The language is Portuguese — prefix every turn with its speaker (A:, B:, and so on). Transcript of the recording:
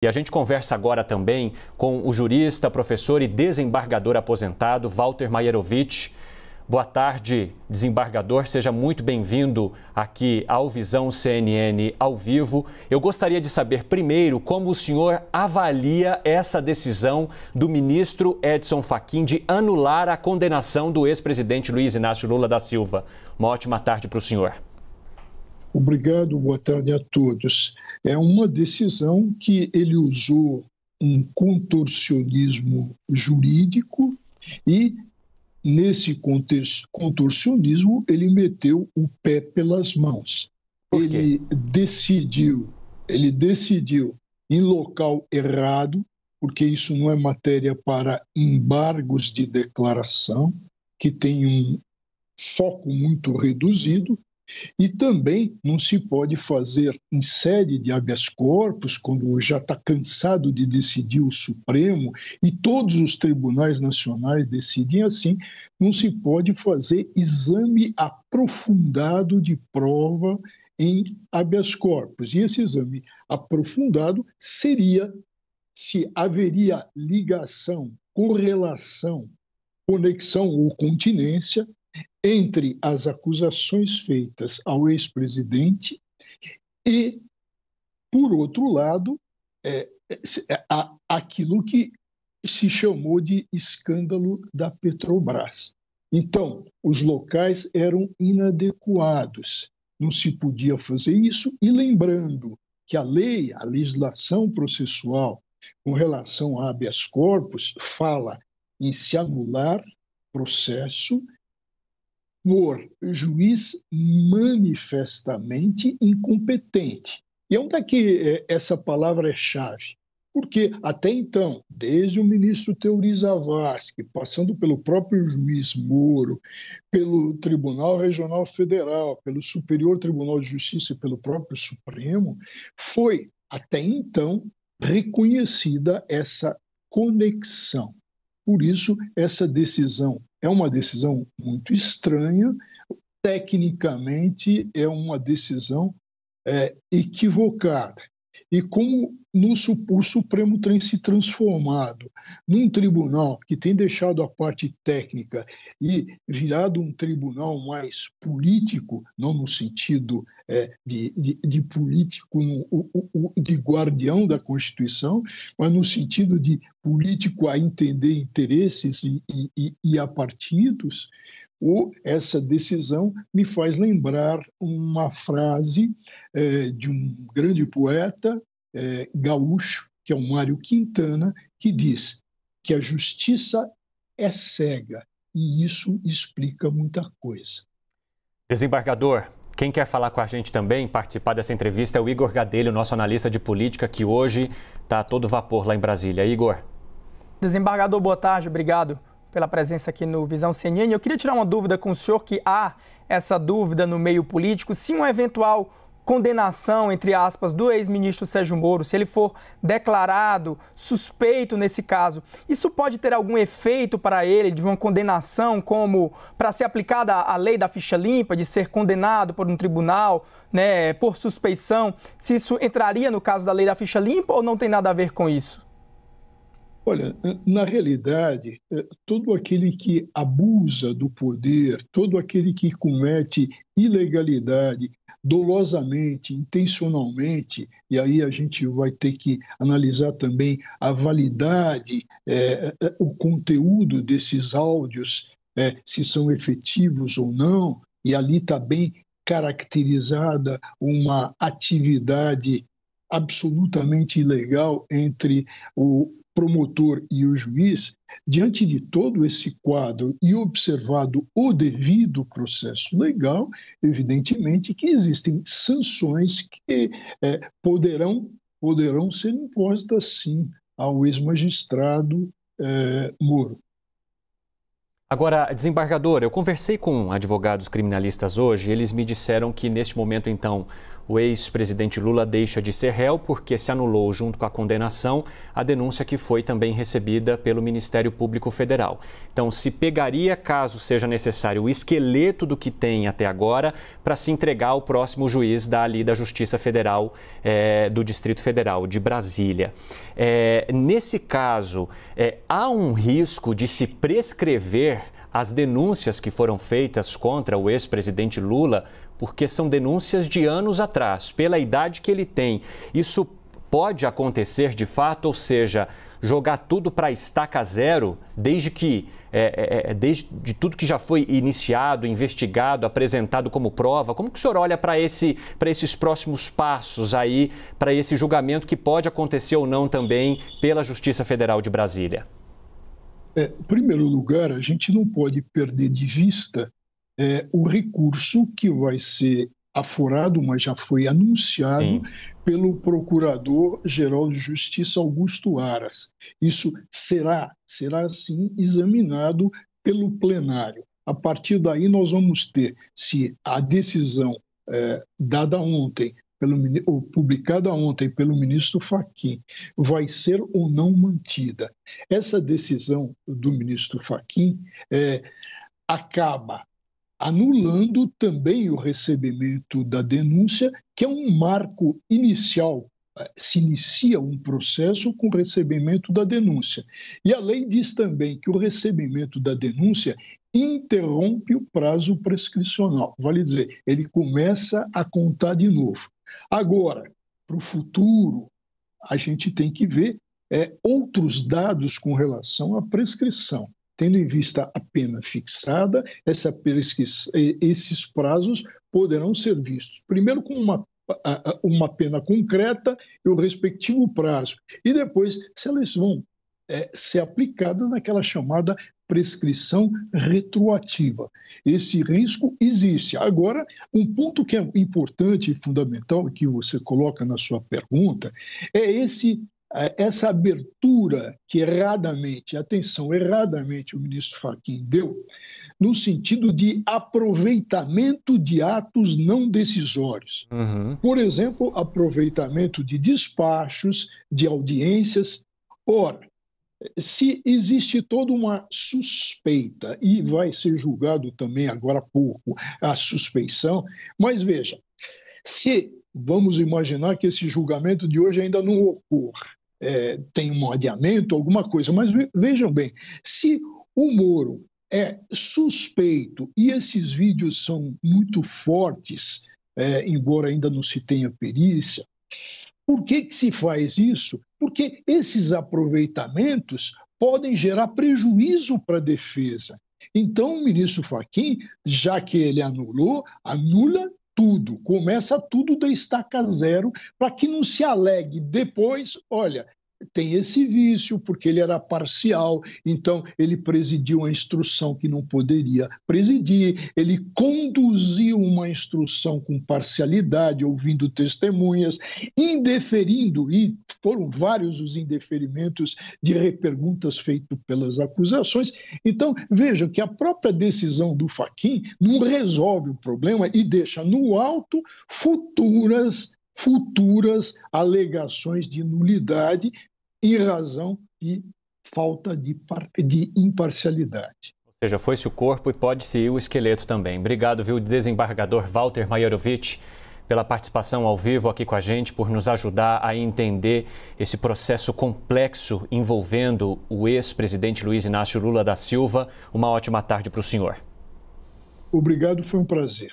A: E a gente conversa agora também com o jurista, professor e desembargador aposentado, Walter Maierovitch. Boa tarde, desembargador. Seja muito bem-vindo aqui ao Visão CNN ao vivo. Eu gostaria de saber primeiro como o senhor avalia essa decisão do ministro Edson Fachin de anular a condenação do ex-presidente Luiz Inácio Lula da Silva. Uma ótima tarde para o senhor.
B: Obrigado, boa tarde a todos. É uma decisão que ele usou um contorcionismo jurídico e, nesse contorcionismo, ele meteu o pé pelas mãos. Ele decidiu em local errado, porque isso não é matéria para embargos de declaração, que tem um foco muito reduzido. E também não se pode fazer em sede de habeas corpus, quando já está cansado de decidir o Supremo, e todos os tribunais nacionais decidem assim, não se pode fazer exame aprofundado de prova em habeas corpus. E esse exame aprofundado seria se haveria ligação, correlação, conexão ou continência entre as acusações feitas ao ex-presidente e, por outro lado, aquilo que se chamou de escândalo da Petrobras. Então, os locais eram inadequados, não se podia fazer isso, e lembrando que a legislação processual com relação a habeas corpus fala em se anular processo por juiz manifestamente incompetente. E onde é que essa palavra é chave? Porque até então, desde o ministro Teori Zavascki, passando pelo próprio juiz Moro, pelo Tribunal Regional Federal, pelo Superior Tribunal de Justiça e pelo próprio Supremo, foi até então reconhecida essa conexão. Por isso, essa decisão é uma decisão muito estranha, tecnicamente é uma decisão equivocada. E como o Supremo tem se transformado num tribunal que tem deixado a parte técnica e virado um tribunal mais político, não no sentido de político, de guardião da Constituição, mas no sentido de político a entender interesses e a partidos, essa decisão me faz lembrar uma frase de um grande poeta gaúcho, que é o Mário Quintana, que diz que a justiça é cega, e isso explica muita coisa.
A: Desembargador, quem quer falar com a gente também, participar dessa entrevista, é o Igor Gadelho, nosso analista de política, que hoje está a todo vapor lá em Brasília. Igor.
C: Desembargador, boa tarde, obrigado pela presença aqui no Visão CNN. Eu queria tirar uma dúvida com o senhor, que há essa dúvida no meio político, se uma eventual condenação, entre aspas, do ex-ministro Sérgio Moro, se ele for declarado suspeito nesse caso, isso pode ter algum efeito para ele, de uma condenação, como para ser aplicada a lei da ficha limpa, de ser condenado por um tribunal, né, por suspeição, se isso entraria no caso da lei da ficha limpa ou não tem nada a ver com isso?
B: Olha, na realidade, todo aquele que abusa do poder, todo aquele que comete ilegalidade dolosamente, intencionalmente, e aí a gente vai ter que analisar também a validade, o conteúdo desses áudios, se são efetivos ou não, e ali está bem caracterizada uma atividade absolutamente ilegal entre o promotor e o juiz. Diante de todo esse quadro e observado o devido processo legal, evidentemente que existem sanções que poderão ser impostas, sim, ao ex-magistrado Moro.
A: Agora, desembargador, eu conversei com advogados criminalistas hoje e eles me disseram que, neste momento, então, o ex-presidente Lula deixa de ser réu porque se anulou, junto com a condenação, a denúncia que foi também recebida pelo Ministério Público Federal. Então, se pegaria, caso seja necessário, o esqueleto do que tem até agora para se entregar ao próximo juiz da Justiça Federal, do Distrito Federal, de Brasília. Nesse caso, há um risco de se prescrever as denúncias que foram feitas contra o ex-presidente Lula, porque são denúncias de anos atrás, pela idade que ele tem. Isso pode acontecer de fato, ou seja, jogar tudo para a estaca zero, desde tudo que já foi iniciado, investigado, apresentado como prova? Como que o senhor olha para esses próximos passos aí, para esse julgamento que pode acontecer ou não também pela Justiça Federal de Brasília?
B: Em primeiro lugar, a gente não pode perder de vista o recurso que vai ser aforado, mas já foi anunciado pelo Procurador-Geral de Justiça, Augusto Aras. Isso será sim, examinado pelo plenário. A partir daí, nós vamos ter se a decisão dada ontem, ou publicada ontem pelo ministro Fachin, vai ser ou não mantida. Essa decisão do ministro Fachin acaba anulando também o recebimento da denúncia, que é um marco inicial. Se inicia um processo com o recebimento da denúncia. E a lei diz também que o recebimento da denúncia interrompe o prazo prescricional. Vale dizer, ele começa a contar de novo. Agora, para o futuro, a gente tem que ver outros dados com relação à prescrição. Tendo em vista a pena fixada, esses prazos poderão ser vistos, primeiro com uma pena concreta e o respectivo prazo, e depois se elas vão ser aplicadas naquela chamada prescrição retroativa. Esse risco existe. Agora, um ponto que é importante e fundamental, que você coloca na sua pergunta, é essa abertura que erradamente o ministro Fachin deu, no sentido de aproveitamento de atos não decisórios. Por exemplo, aproveitamento de despachos, de audiências. Ora, se existe toda uma suspeita, e vai ser julgado também agora há pouco a suspeição, mas veja, se vamos imaginar que esse julgamento de hoje ainda não ocorra, tem um adiamento, alguma coisa, mas vejam bem, se o Moro é suspeito e esses vídeos são muito fortes, embora ainda não se tenha perícia, por que se faz isso? Porque esses aproveitamentos podem gerar prejuízo para a defesa. Então, o ministro Fachin, já que ele anula tudo, começa tudo da estaca zero, para que não se alegue depois, olha, tem esse vício, porque ele era parcial, então ele presidiu a instrução que não poderia presidir, ele conduziu uma instrução com parcialidade, ouvindo testemunhas, indeferindo, e foram vários os indeferimentos de reperguntas feitas pelas acusações. Então, vejam que a própria decisão do Fachin não resolve o problema e deixa no alto futuras alegações de nulidade em razão de falta de imparcialidade.
A: Ou seja, foi-se o corpo e pode-se ir o esqueleto também. Obrigado, viu, desembargador Walter Maierovitch, pela participação ao vivo aqui com a gente, por nos ajudar a entender esse processo complexo envolvendo o ex-presidente Luiz Inácio Lula da Silva. Uma ótima tarde para o senhor.
B: Obrigado, foi um prazer.